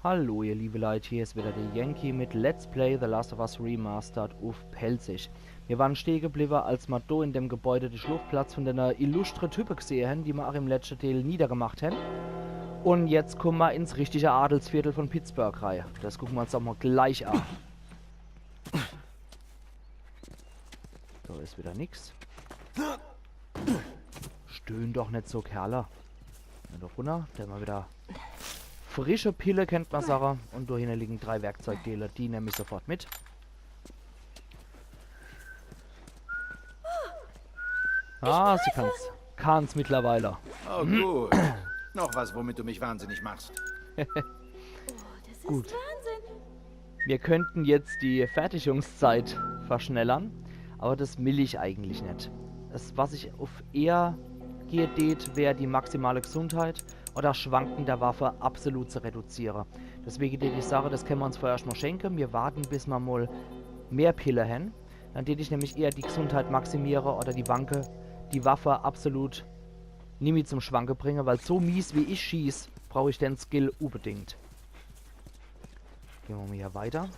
Hallo ihr liebe Leute, hier ist wieder der Yankee mit Let's Play The Last of Us Remastered auf Pelzig. Wir waren stehen geblieben, als wir da in dem Gebäude den Schlafplatz von einer illustre Type gesehen haben, die wir auch im letzten Teil niedergemacht haben. Und jetzt kommen wir ins richtige Adelsviertel von Pittsburgh rein. Das gucken wir uns auch mal gleich an. Da ist wieder nix. Stöhn doch nicht so, Kerle. Dann doch runter, dann mal wieder... Frische Pille kennt man sagen. Und da hinten liegen 3 Werkzeugteile. Die nehme ich sofort mit. Ah, sie kann's mittlerweile. Oh, gut. Noch was, womit du mich wahnsinnig machst. Das ist Gut. Wahnsinn. Wir könnten jetzt die Fertigungszeit verschnellern. Aber das will ich eigentlich nicht. Das, was ich auf eher geht, wäre die maximale Gesundheit oder Schwanken der Waffe absolut zu reduzieren. Deswegen die Sache, das können wir uns vorher mal schenken. Wir warten, bis wir mal mehr Pille haben. Dann würde ich nämlich eher die Gesundheit maximieren oder die Waffe absolut nie mit zum Schwanke bringen, weil so mies wie ich schieß, brauche ich den Skill unbedingt. Gehen wir mal hier weiter.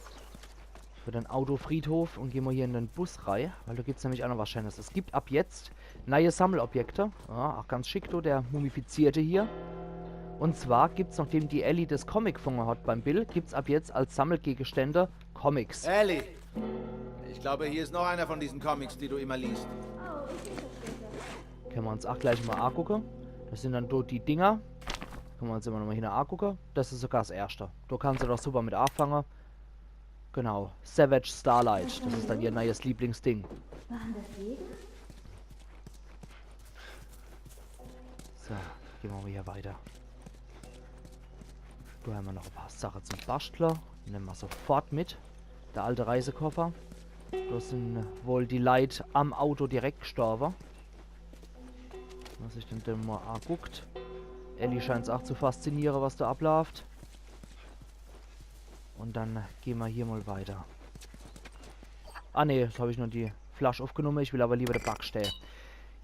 Für den Autofriedhof und gehen wir hier in den Bus rein, weil da gibt es nämlich auch noch was Schönes. Es gibt ab jetzt neue Sammelobjekte. Ja, auch ganz schick, der Mumifizierte hier. Und zwar gibt es, nachdem die Ellie das Comic gefunden hat beim Bill, gibt es ab jetzt als Sammelgegenstände Comics. Ellie! Ich glaube, hier ist noch einer von diesen Comics, die du immer liest. Können wir uns auch gleich mal angucken. Das sind dann dort die Dinger. Können wir uns immer noch mal hier angucken. Das ist sogar das erste. Da kannst du doch super mit anfangen. Genau. Savage Starlight. Das ist dann ihr neues Lieblingsding. Waren das Wege? So, gehen wir mal hier weiter. Da haben wir noch ein paar Sachen zum Bastler. Nehmen wir sofort mit. Der alte Reisekoffer. Da sind wohl die Leute am Auto direkt gestorben. Was sich denn mal anguckt. Ellie scheint es auch zu faszinieren, was da abläuft. Und dann gehen wir hier mal weiter. Ah ne, jetzt habe ich nur die Flasche aufgenommen. Ich will aber lieber den Back stellen.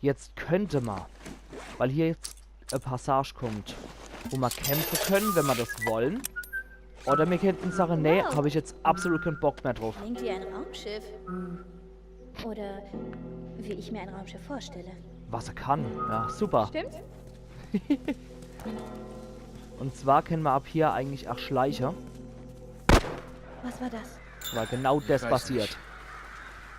Jetzt könnte man, weil hier jetzt eine Passage kommt, wo wir kämpfen können, wenn wir das wollen. Oder wir könnten sagen, nee, habe ich jetzt absolut keinen Bock mehr drauf. Klingt wie ein Raumschiff. Oder wie ich mir ein Raumschiff vorstelle. Was er kann. Ja, super. Stimmt? Und zwar können wir ab hier eigentlich auch schleichen. Was war das? Weil genau das weiß passiert. nicht.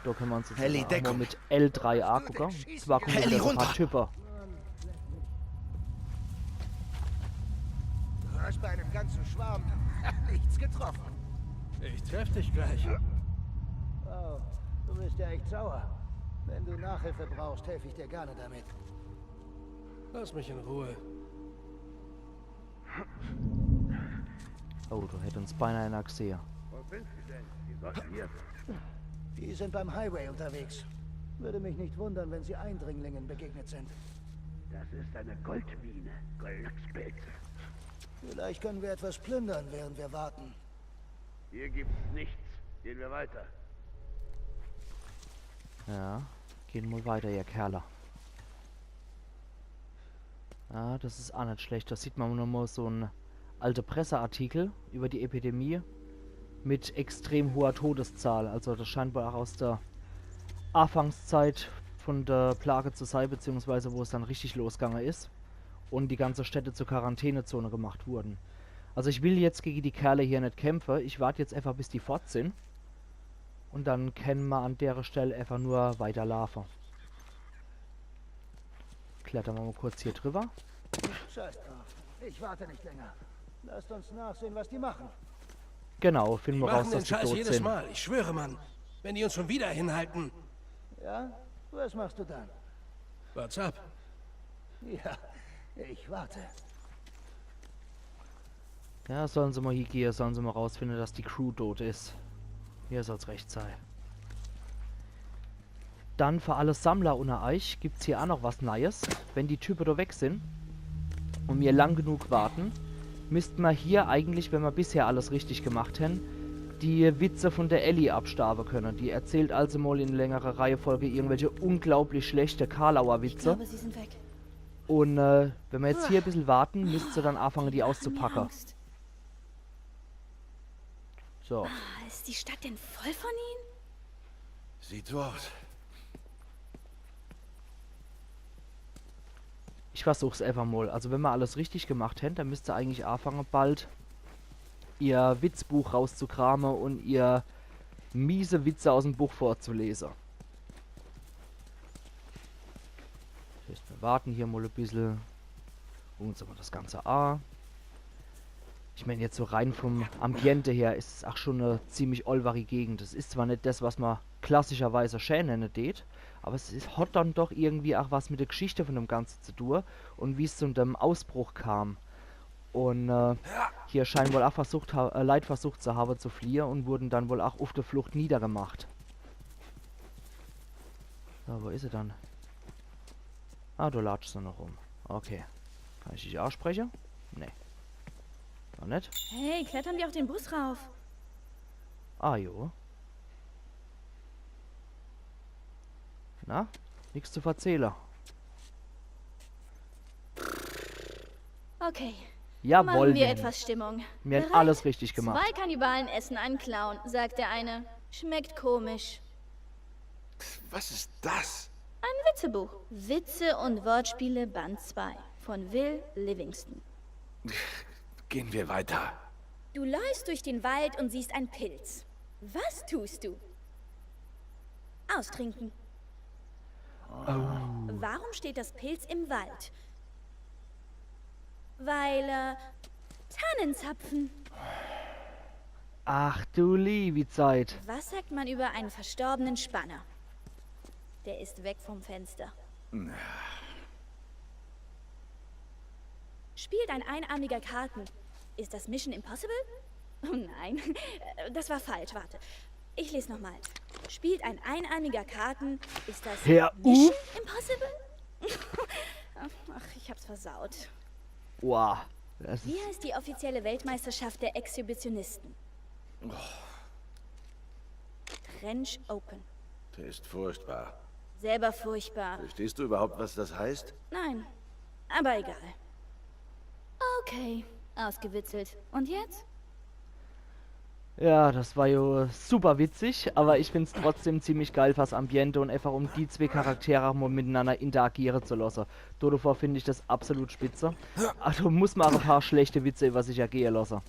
Da können wir uns jetzt Ellie, auch mal Deckung. mit L3 angucken. Zwar kommen Ellie, wieder so ein paar runter. Typen. Du hast bei einem ganzen Schwarm nichts getroffen. Ich treff dich gleich. Oh, du bist ja echt sauer. Wenn du Nachhilfe brauchst, helfe ich dir gerne damit. Lass mich in Ruhe. Oh, da hätte uns beinahe einer gesehen. Wo sind sie denn? Die sollten hier sein. Die sind beim Highway unterwegs. Würde mich nicht wundern, wenn sie Eindringlingen begegnet sind. Das ist eine Goldmine, Glückspilze. Vielleicht können wir etwas plündern, während wir warten. Hier gibt's nichts. Gehen wir weiter. Ja, gehen mal weiter, ihr Kerle. Ja, das ist auch nicht schlecht. Da sieht man nur mal so ein alter Presseartikel über die Epidemie mit extrem hoher Todeszahl. Also das scheint wohl auch aus der Anfangszeit von der Plage zu sein, beziehungsweise wo es dann richtig losgegangen ist und die ganze Städte zur Quarantänezone gemacht wurden. Also ich will jetzt gegen die Kerle hier nicht kämpfen. Ich warte jetzt einfach, bis die fort sind. Und dann können wir an der Stelle einfach nur weiterlaufen. Klettern wir mal kurz hier drüber. Scheiß drauf. Ich warte nicht länger. Lasst uns nachsehen, was die machen. Genau, finden Die wir raus, machen den dass die Scheiß tot jedes sind. Mal. Ich schwöre, Mann. Wenn die uns schon wieder hinhalten. Ja? Was machst du dann? What's up? Ja, ich warte. Ja, sollen sie mal hier gehen, sollen sie mal rausfinden, dass die Crew tot ist. Hier soll's recht sein. Dann für alle Sammler unter euch gibt's hier auch noch was Neues. Wenn die Typen da weg sind und wir lang genug warten, müssten wir hier eigentlich, wenn wir bisher alles richtig gemacht haben, die Witze von der Ellie abstaben können. Die erzählt also mal in längerer Reihenfolge irgendwelche unglaublich schlechte Karlauer Ich Witze. glaube, sie sind weg. Und wenn wir jetzt hier ein bisschen warten, müsst ihr dann anfangen, die Machen mir auszupacken. Angst. So. Ist die Stadt denn voll von ihnen? Sieht so aus. Ich versuch's einfach mal. Also wenn wir alles richtig gemacht hätten, dann müsste eigentlich anfangen, bald ihr Witzbuch rauszukramen und ihr miese Witze aus dem Buch vorzulesen. Das heißt, wir warten hier mal ein bisschen. Gucken uns aber das Ganze an. Ich meine, jetzt so rein vom Ambiente her ist es auch schon eine ziemlich olvarige Gegend. Das ist zwar nicht das, was man klassischerweise schön nennen tät, aber hat dann doch irgendwie auch was mit der Geschichte von dem Ganzen zu tun und wie es zu dem Ausbruch kam. Und hier scheinen wohl auch Leute versucht zu haben zu fliehen und wurden dann wohl auch auf der Flucht niedergemacht. So, wo ist sie dann? Ah, du latschst noch rum. Okay. Kann ich dich aussprechen? Nee. Noch nicht? Hey, klettern wir auf den Bus rauf. Ah, jo. Na? Nichts zu verzählen. Okay. Jawohl, Machen wir Jenny. etwas Stimmung. Wir haben Bereit? alles richtig gemacht. 2 Kannibalen essen einen Clown, sagt der eine. Schmeckt komisch. Was ist das? Ein Witzebuch. Witze und Wortspiele Band 2 von Will Livingston. Gehen wir weiter. Du läufst durch den Wald und siehst einen Pilz. Was tust du? Austrinken. Warum steht das Pilz im Wald? Weil, Tannenzapfen. Ach du liebe Zeit. Was sagt man über einen verstorbenen Spanner? Der ist weg vom Fenster. Spielt ein einarmiger Karten. Ist das Mission Impossible? Oh nein, das war falsch, warte. Ich lese nochmal. Spielt ein einarmiger Karten. Ist das Hör Mission auf! Impossible? Ach, ich hab's versaut. Wow. Das Wie ist, heißt die offizielle Weltmeisterschaft der Exhibitionisten? French Open. Das ist furchtbar. Selber furchtbar. Verstehst du überhaupt, was das heißt? Nein, aber egal. Okay, ausgewitzelt. Und jetzt? ja, das war ja super witzig, aber ich find's trotzdem ziemlich geil fürs Ambiente und einfach um die zwei Charaktere mal miteinander interagieren zu lassen. Davor finde ich das absolut spitze. Also muss man auch ein paar schlechte Witze über sich ergehen lassen.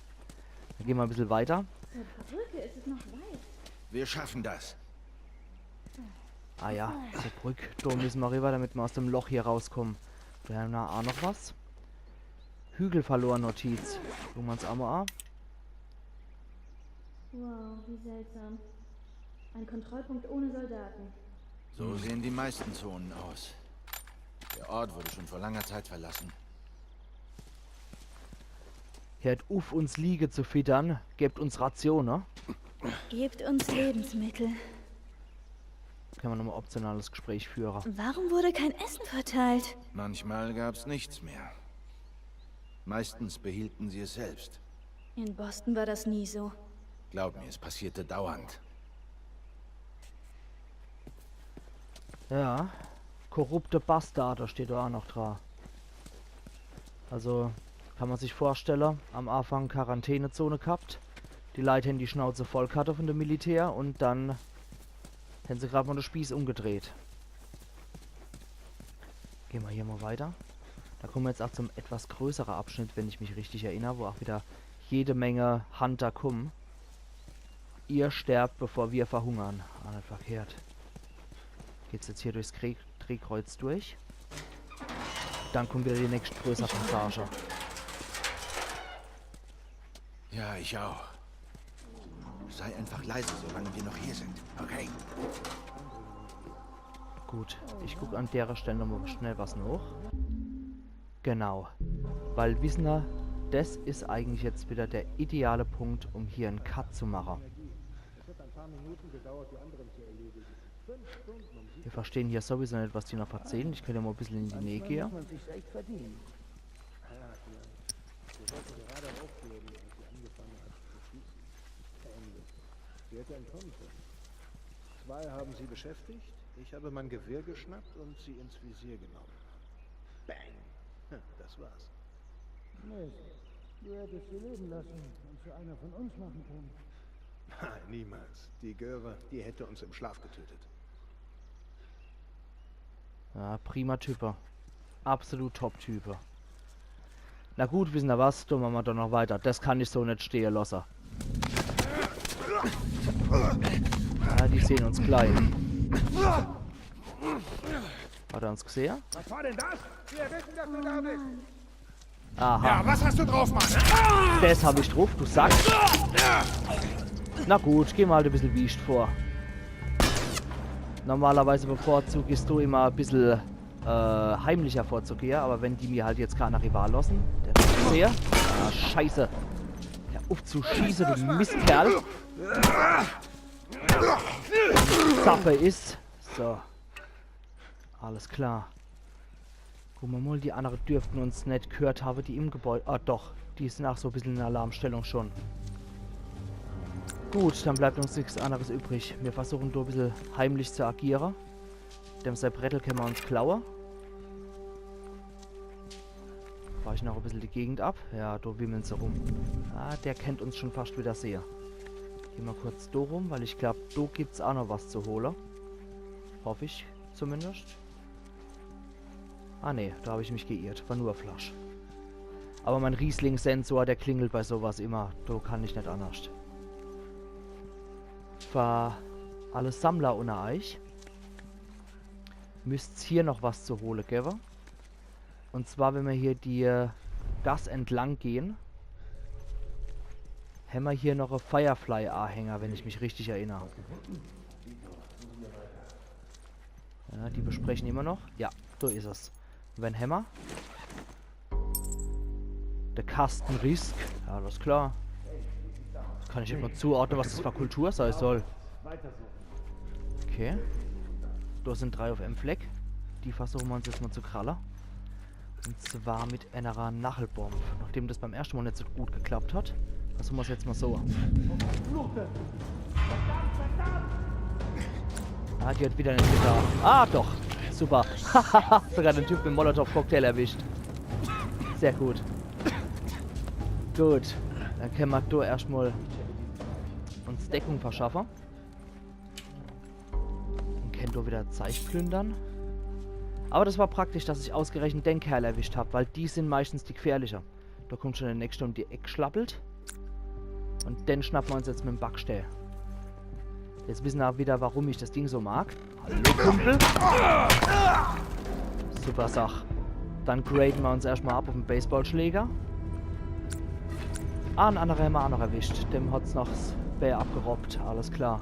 Dann gehen wir ein bisschen weiter. Brücke ist es noch weit. Wir schaffen das. Ah ja, zur Brücke. Da müssen wir rüber, damit wir aus dem Loch hier rauskommen. Da haben wir auch noch was. Hügel verloren Notiz. Gucken wir uns auch mal an. Wow, wie seltsam. Ein Kontrollpunkt ohne Soldaten. So sehen die meisten Zonen aus. Der Ort wurde schon vor langer Zeit verlassen. Hört auf, uns Liege zu füttern. Gebt uns Ration, ne? Gebt uns Lebensmittel. Können wir nochmal optionales Gespräch führen. Warum wurde kein Essen verteilt? Manchmal gab's nichts mehr. Meistens behielten sie es selbst. In Boston war das nie so. Glaub mir, es passierte dauernd. Ja. Korrupte Bastarde steht da auch noch dran. Also, kann man sich vorstellen, am Anfang Quarantänezone gehabt. Die Leute haben die Schnauze voll gehabt von dem Militär und dann haben sie gerade mal den Spieß umgedreht. Gehen wir hier mal weiter. Da kommen wir jetzt auch zum etwas größeren Abschnitt, wenn ich mich richtig erinnere, wo auch wieder jede Menge Hunter kommen. Ihr sterbt, bevor wir verhungern. Ah, nicht verkehrt. Geht's jetzt hier durchs Drehkreuz durch. Dann kommt wieder die nächste größere Passage. Ja, ich auch. Sei einfach leise, solange wir noch hier sind. Okay. Gut, ich gucke an der Stelle nochmal schnell was noch. Genau. Weil, wissen wir, das ist eigentlich jetzt wieder der ideale Punkt, um hier einen Cut zu machen. Wir verstehen hier sowieso nicht, was die noch erzählen. Ich könnte ja mal ein bisschen in die Nähe gehen. Muss man sich's echt verdienen. Sie hätte entkommen können. 2 haben sie beschäftigt, ich habe mein Gewehr geschnappt und sie ins Visier genommen. Bang! Das war's. Mist. Du hättest sie leben lassen und zu einer von uns machen können. Nein, niemals. Die Göre, die hätte uns im Schlaf getötet. Ja, prima Type. Absolut Top-Type. Na gut, wissen wir was? Tun wir mal doch noch weiter. Das kann ich so nicht stehen lassen. Ja, die sehen uns gleich. Hat er uns gesehen? Was war denn das? Wir wissen, dass du da bist. Aha. Ja, was hast du drauf, Mann? Das habe ich drauf, du sagst. Na gut, geh mal halt ein bisschen wischt vor. Normalerweise bevorzugst du immer ein bisschen heimlicher vorzugehen, aber wenn die mir halt jetzt keiner Rival lassen, der ist sehr. Ah, scheiße. Ja, auf zu schießen, du Mistkerl. Sache ist. So. Alles klar. Gucken wir mal, die anderen dürften uns nicht gehört haben, die im Gebäude. Ah, doch. Die sind auch so ein bisschen in Alarmstellung schon. Gut, dann bleibt uns nichts anderes übrig. Wir versuchen da ein bisschen heimlich zu agieren. Dem sein Brettel können wir uns klauen. Fahr ich noch ein bisschen die Gegend ab. Ja, da wimmeln sie rum. Ah, der kennt uns schon fast wieder sehr. Gehen wir kurz da rum, weil ich glaube, da gibt es auch noch was zu holen. Hoffe ich zumindest. Ah ne, da habe ich mich geirrt. War nur Flasch. Aber mein Riesling-Sensor, der klingelt bei sowas immer. Da kann ich nicht anders. War alles Sammler unter euch. Müsst hier noch was zu holen geben. Und zwar, wenn wir hier die Gas entlang gehen, haben wir hier noch einen Firefly-Anhänger, wenn ich mich richtig erinnere. Ja, die besprechen immer noch. Ja, so ist es. Und wenn Hammer. Der Kasten Risk. Ja, das ist klar. Das kann ich jetzt mal zuordnen, was das für Kultur sein soll. Okay. Da sind 3 auf M-Fleck. Die versuchen wir uns jetzt mal zu krallen. Und zwar mit einer Nachelbombe. Nachdem das beim ersten Mal nicht so gut geklappt hat, versuchen wir es jetzt mal so. Ah, die hat wieder einen Gitter. Ah, doch. Super. Hahaha. Sogar den Typ mit dem Molotov-Cocktail erwischt. Sehr gut. Gut. Dann können wir da erstmal uns Deckung verschaffen. Und können da wieder Zeug plündern. Aber das war praktisch, dass ich ausgerechnet den Kerl erwischt habe, weil die sind meistens die gefährlicher. Da kommt schon der nächste um die Ecke schlappelt. Und den schnappen wir uns jetzt mit dem Backstell. Jetzt wissen wir wieder, warum ich das Ding so mag. Hallo, Kumpel. Super Sache. Dann graden wir uns erstmal ab auf den Baseballschläger. Ah, ein anderer haben wir auch noch erwischt. Dem hat es noch das Bär abgerobbt. Alles klar.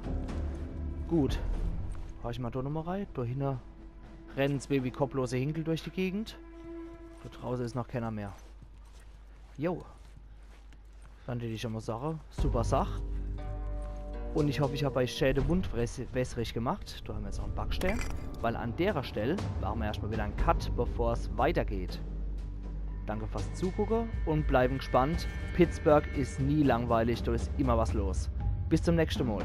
Gut. Fahr ich mal da nochmal rein. Da hinten rennen zwei wie kopplose Hinkel durch die Gegend. Da draußen ist noch keiner mehr. Jo. Dann hätte ich schon mal sagen. Super Sache. Und ich hoffe, ich habe euch Schäde wundwässrig gemacht. Da haben wir jetzt auch einen Backstell. Weil an der Stelle machen wir erstmal wieder einen Cut, bevor es weitergeht. Danke fürs Zugucken und bleiben gespannt. Pittsburgh ist nie langweilig, da ist immer was los. Bis zum nächsten Mal.